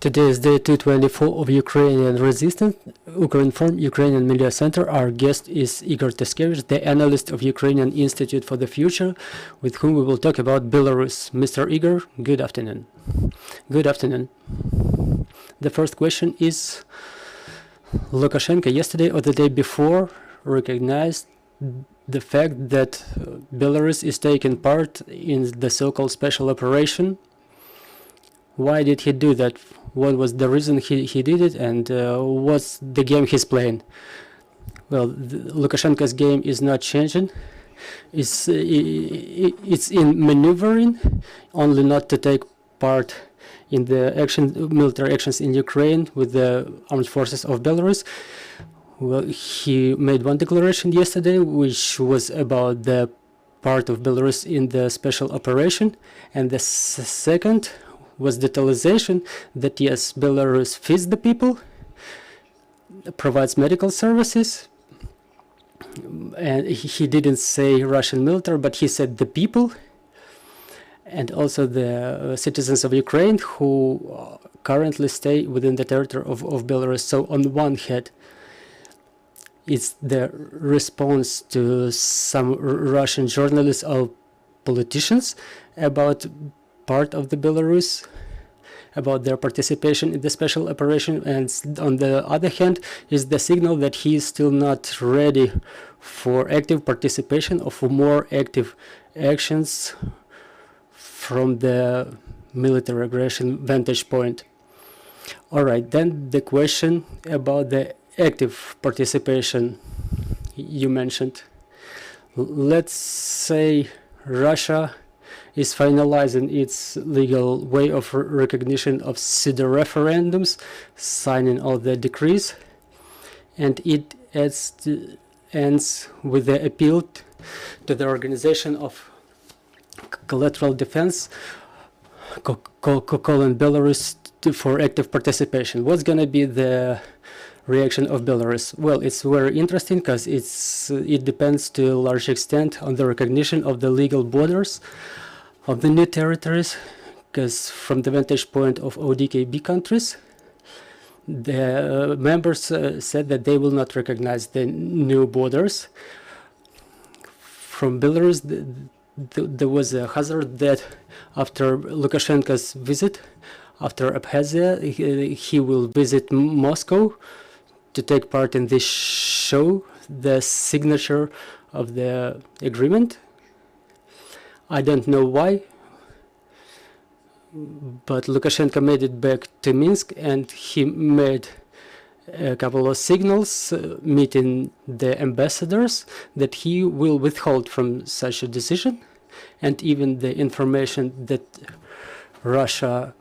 Today is day 224 of Ukrainian resistance. Ukrinform, Ukrainian Media Center. Our guest is Ihar, the analyst of Ukrainian Institute for the Future, with whom we will talk about Belarus. Mr. Ihar, good afternoon. Good afternoon. The first question is, Lukashenko yesterday or the day before recognized the fact that Belarus is taking part in the so-called special operation. Why did he do that? What was the reason he did it, and what's the game he's playing? Well, Lukashenko's game is not changing. It's in maneuvering, only not to take part in the military actions in Ukraine with the armed forces of Belarus. Well, he made one declaration yesterday, which was about the part of Belarus in the special operation, and the second was detalization that yes, Belarus feeds the people, provides medical services, and he didn't say Russian military, but he said the people, and also the citizens of Ukraine who currently stay within the territory of Belarus. So on one hand, it's the response to some Russian journalists or politicians about part of the Belarus, about their participation in the special operation, and on the other hand is the signal that he is still not ready for active participation or for more active actions from the military aggression vantage point. All right, then the question about the active participation you mentioned. Let's say Russia is finalizing its legal way of recognition of pseudo referendums, signing all the decrees, and it ends with the appeal to the organization of collateral defense, calling Belarus for active participation. What's going to be the reaction of Belarus? Well, it's very interesting because it depends to a large extent on the recognition of the legal borders of the new territories, because from the vantage point of ODKB countries, the members said that they will not recognize the new borders. From Belarus, there was a hazard that after Lukashenko's visit, after Abkhazia, he will visit Moscow to take part in this show, the signature of the agreement. I don't know why, but Lukashenko made it back to Minsk, and he made a couple of signals meeting the ambassadors that he will withhold from such a decision, and even the information that Russia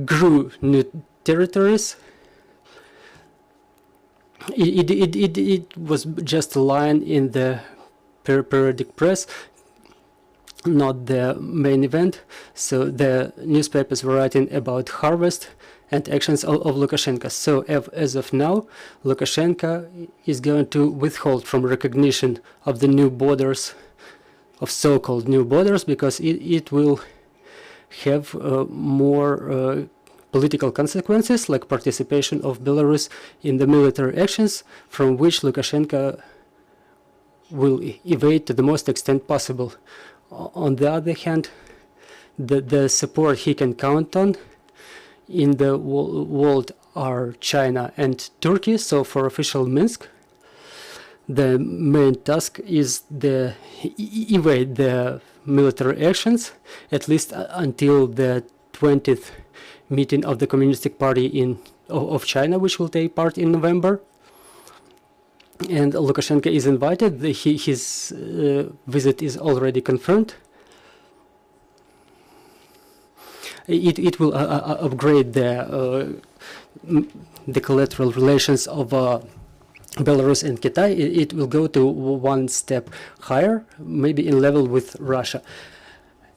grew new territories. It was just a line in the periodic press, not the main event. So the newspapers were writing about harvest and actions of Lukashenko. So as of now, Lukashenko is going to withhold from recognition of the new borders, of so-called new borders, because it will have more political consequences, like participation of Belarus in the military actions, from which Lukashenko will evade to the most extent possible. On the other hand, the support he can count on in the world are China and Turkey. So for official Minsk, the main task is the evade the military actions, at least until the 20th meeting of the Communist Party of China, which will take part in November. And Lukashenko is invited. His visit is already confirmed. It will upgrade the collateral relations of Belarus and Kitai. It will go to one step higher, maybe in level with Russia.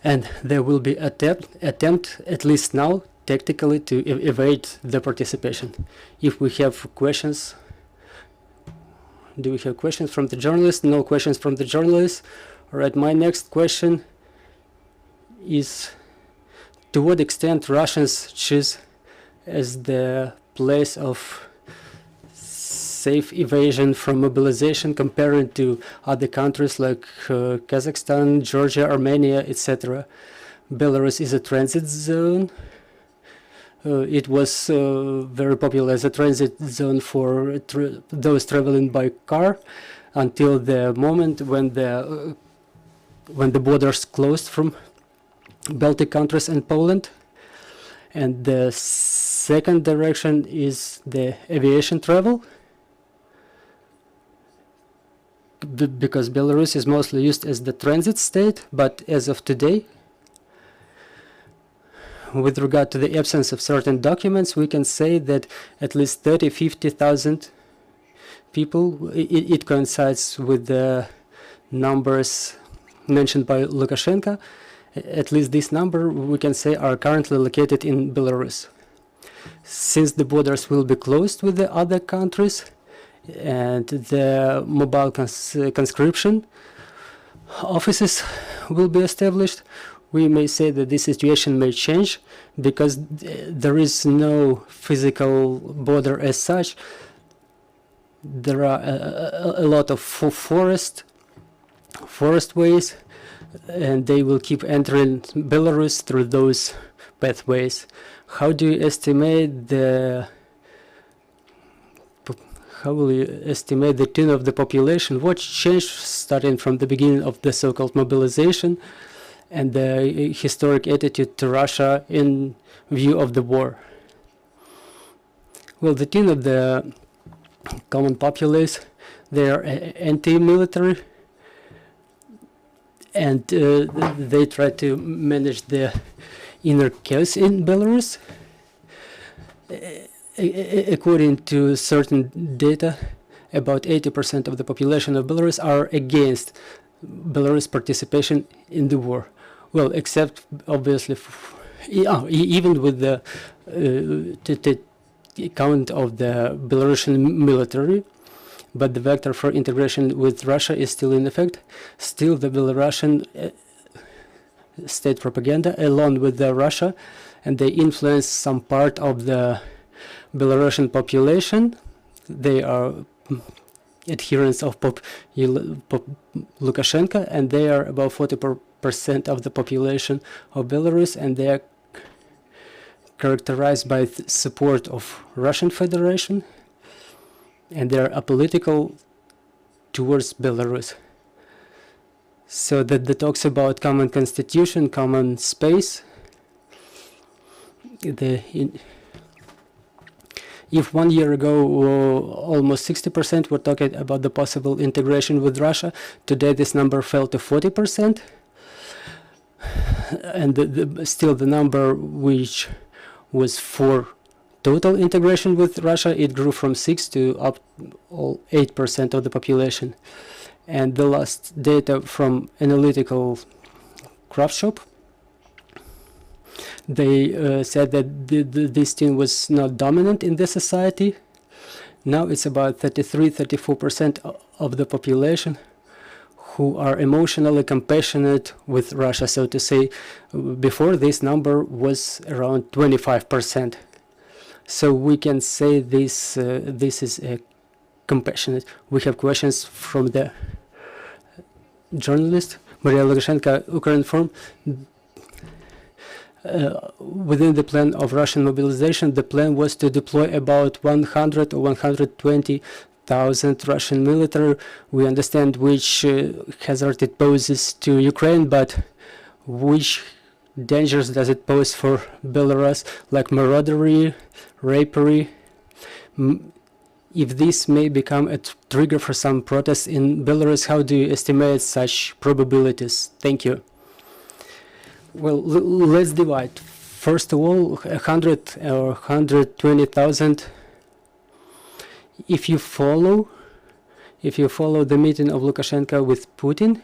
And there will be attempt, at least now, tactically, to evade the participation. If we have questions. Do we have questions from the journalists? No questions from the journalists. All right, my next question is, to what extent Russians choose as the place of safe evasion from mobilization compared to other countries like Kazakhstan, Georgia, Armenia, etc. Belarus is a transit zone. It was very popular as a transit zone for those traveling by car until the moment when the borders closed from Baltic countries and Poland. And the second direction is the aviation travel, because Belarus is mostly used as the transit state, but as of today, with regard to the absence of certain documents, we can say that at least 50,000 people, it coincides with the numbers mentioned by Lukashenko. At least this number, we can say, are currently located in Belarus. Since the borders will be closed with the other countries and the mobile conscription offices will be established, we may say that this situation may change, because there is no physical border as such. There are a lot of forest ways, and they will keep entering Belarus through those pathways. How do you estimate the tune of the population? What changed starting from the beginning of the so-called mobilization and the historic attitude to Russia in view of the war? Well, the tune of the common populace, they are anti-military, and they try to manage the inner chaos in Belarus. According to certain data, about 80% of the population of Belarus are against Belarus participation in the war. Well, except obviously, even with the account of the Belarusian military, but the vector for integration with Russia is still in effect. Still, the Belarusian state propaganda, along with the Russia, and they influence some part of the Belarusian population. They are adherents of Lukashenko, and they are about 40% of the population of Belarus, and they are characterized by support of Russian Federation, and they are apolitical towards Belarus. So that the talks about common constitution, common space, if 1 year ago almost 60% were talking about the possible integration with Russia, today this number fell to 40%, and still the number which was for total integration with Russia, it grew from 6 to up 8% of the population. And the last data from analytical craft shop, they said that this team was not dominant in the society. Now it's about 33-34% of the population who are emotionally compassionate with Russia, so to say. Before, this number was around 25%. So we can say this is a compassionate. We have questions from the journalist Maria Lukashenko, Ukrinform. Within the plan of Russian mobilization, the plan was to deploy about 100 or 120,000 Russian military. We understand which hazard it poses to Ukraine, but which dangers does it pose for Belarus, like maraudery, rapery? If this may become a trigger for some protests in Belarus, how do you estimate such probabilities? Thank you. Well, let's divide. First of all, 100 or 120,000. If you follow the meeting of Lukashenko with Putin,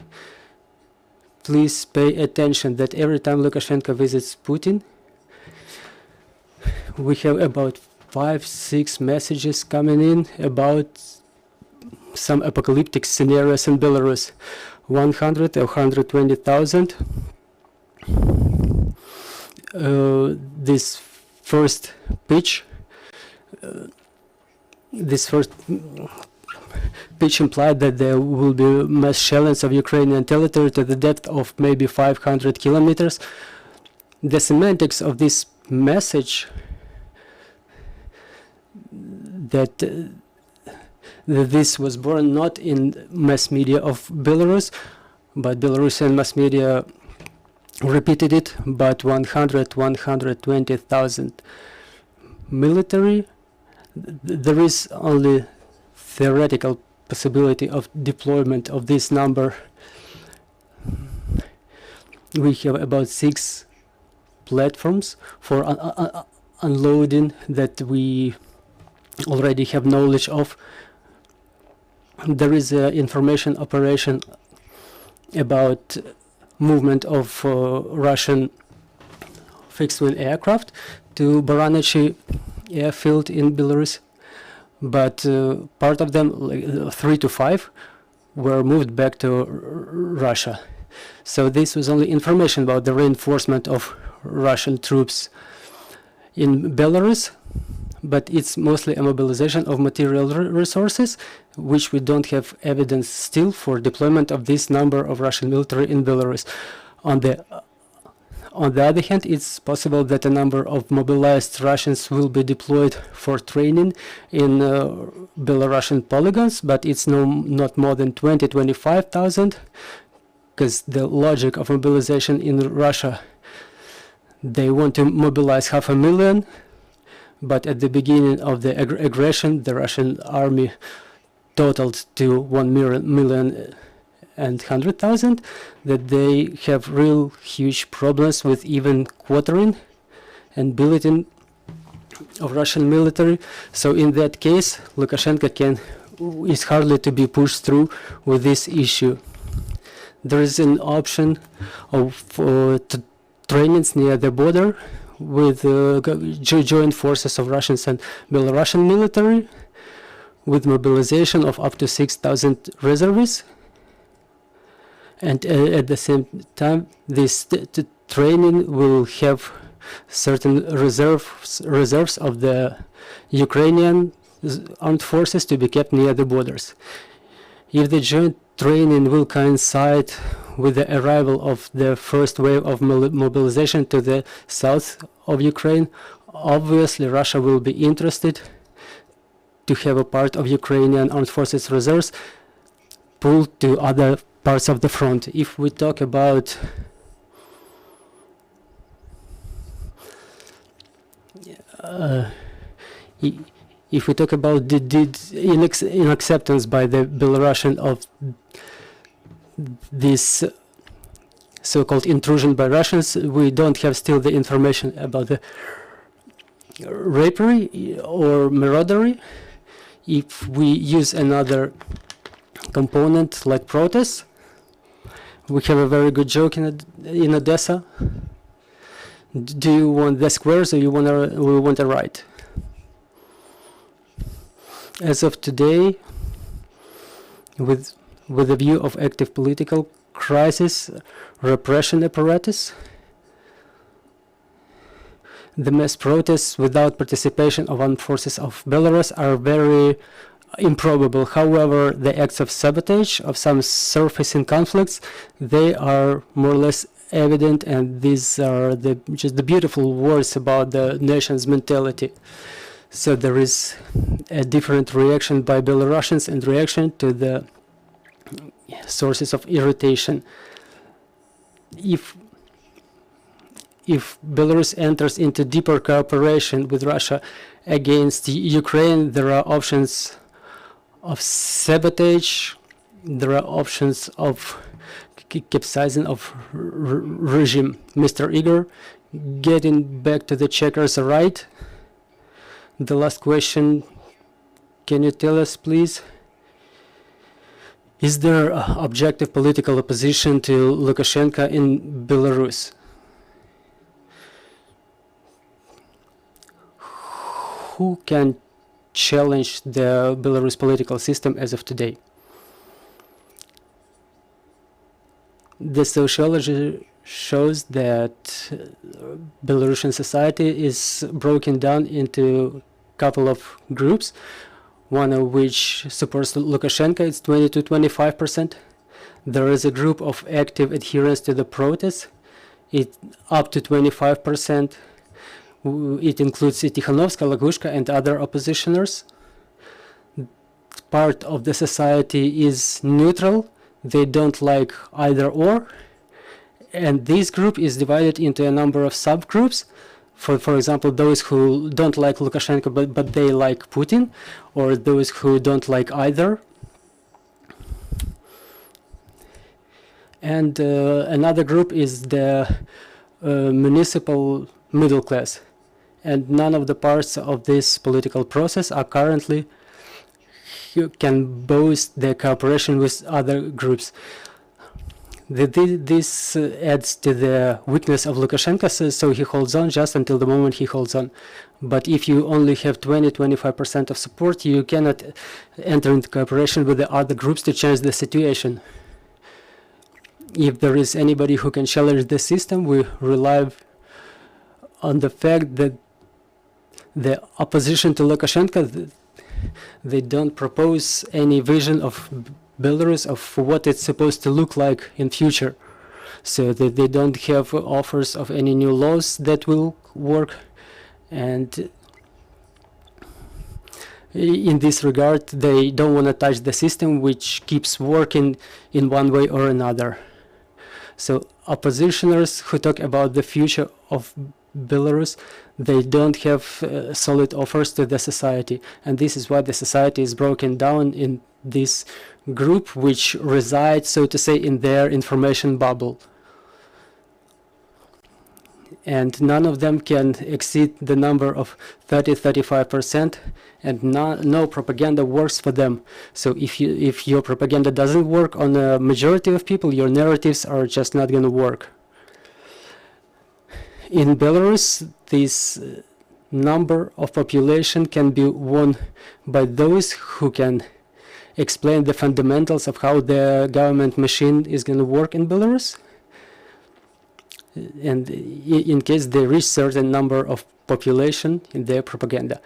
please pay attention that every time Lukashenko visits Putin, we have about 5-6 messages coming in about some apocalyptic scenarios in Belarus. 100 or 120,000. This first pitch, implied that there will be mass challenge of Ukrainian territory to the depth of maybe 500 kilometers. The semantics of this message that this was born not in mass media of Belarus, but Belarusian mass media repeated it, but 120,000 military. There is only theoretical possibility of deployment of this number. We have about 6 platforms for unloading that we already have knowledge of. There is an information operation about movement of Russian fixed-wing aircraft to Baranachy airfield in Belarus, but part of them, like 3 to 5, were moved back to Russia. So this was only information about the reinforcement of Russian troops in Belarus, but it's mostly a mobilization of material resources, which we don't have evidence still for deployment of this number of Russian military in Belarus. On the other hand, it's possible that a number of mobilized Russians will be deployed for training in Belarusian polygons, but it's not more than 20-25,000, because the logic of mobilization in Russia, they want to mobilize 500,000, but at the beginning of the aggression, the Russian army totaled to 1,100,000, that they have real huge problems with even quartering and billeting of Russian military. So in that case, Lukashenko is hardly to be pushed through with this issue. There is an option of trainings near the border with joint forces of Russians and Belarusian military, with mobilization of up to 6,000 reservists. And at the same time, this training will have certain reserves of the Ukrainian armed forces to be kept near the borders. If the joint training will coincide with the arrival of the first wave of mobilization to the south of Ukraine, obviously Russia will be interested to have a part of Ukrainian armed forces reserves pulled to other parts of the front. If we talk about the inacceptance by the Belarusian of this so-called intrusion by Russians, we don't have still the information about the rapery or maraudery. If we use another component like protests, we have a very good joke in Odessa. Do you want the squares or we want a right? As of today, with the view of active political crisis, repression apparatus, the mass protests without participation of armed forces of Belarus are very improbable. However, the acts of sabotage of some surfacing conflicts, they are more or less evident, and these are just the beautiful words about the nation's mentality. So there is a different reaction by Belarusians and reaction to the sources of irritation. If Belarus enters into deeper cooperation with Russia against Ukraine, there are options of sabotage, there are options of capsizing of regime. Mr. Ihar, getting back to the checkers right, the last question, can you tell us please, is there objective political opposition to Lukashenko in Belarus? Who can challenge the Belarus political system as of today? The sociology shows that Belarusian society is broken down into a couple of groups, one of which supports Lukashenko. It's 20 to 25%. There is a group of active adherents to the protests. It up to 25%. It includes Tikhanovska, Lagushka, and other oppositioners. Part of the society is neutral. They don't like either or. And this group is divided into a number of subgroups. For example, those who don't like Lukashenko but they like Putin, or those who don't like either. And another group is the municipal middle class. And none of the parts of this political process are currently can boast their cooperation with other groups. This adds to the weakness of Lukashenko, so he holds on just until the moment he holds on. But if you only have 20-25% of support, you cannot enter into cooperation with the other groups to change the situation. If there is anybody who can challenge the system, we rely on the fact that the opposition to Lukashenko, they don't propose any vision of Belarus of what it's supposed to look like in future. So that they don't have offers of any new laws that will work. And in this regard, they don't want to touch the system which keeps working in one way or another. So oppositioners who talk about the future of Belarus, they don't have solid offers to the society, and this is why the society is broken down in this group which resides, so to say, in their information bubble. And none of them can exceed the number of 30-35%, and no propaganda works for them. So if your propaganda doesn't work on a majority of people, your narratives are just not going to work. In Belarus, this number of population can be won by those who can explain the fundamentals of how the government machine is going to work in Belarus. And in case they reach certain number of population in their propaganda.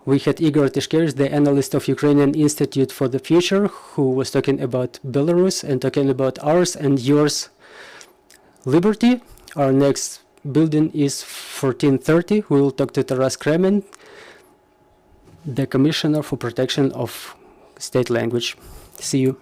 We had Igor Tyshkevich, the analyst of Ukrainian Institute for the Future, who was talking about Belarus and talking about ours and yours liberty. Our next building is 1430. We will talk to Taras Kremen, the Commissioner for Protection of State Language. See you.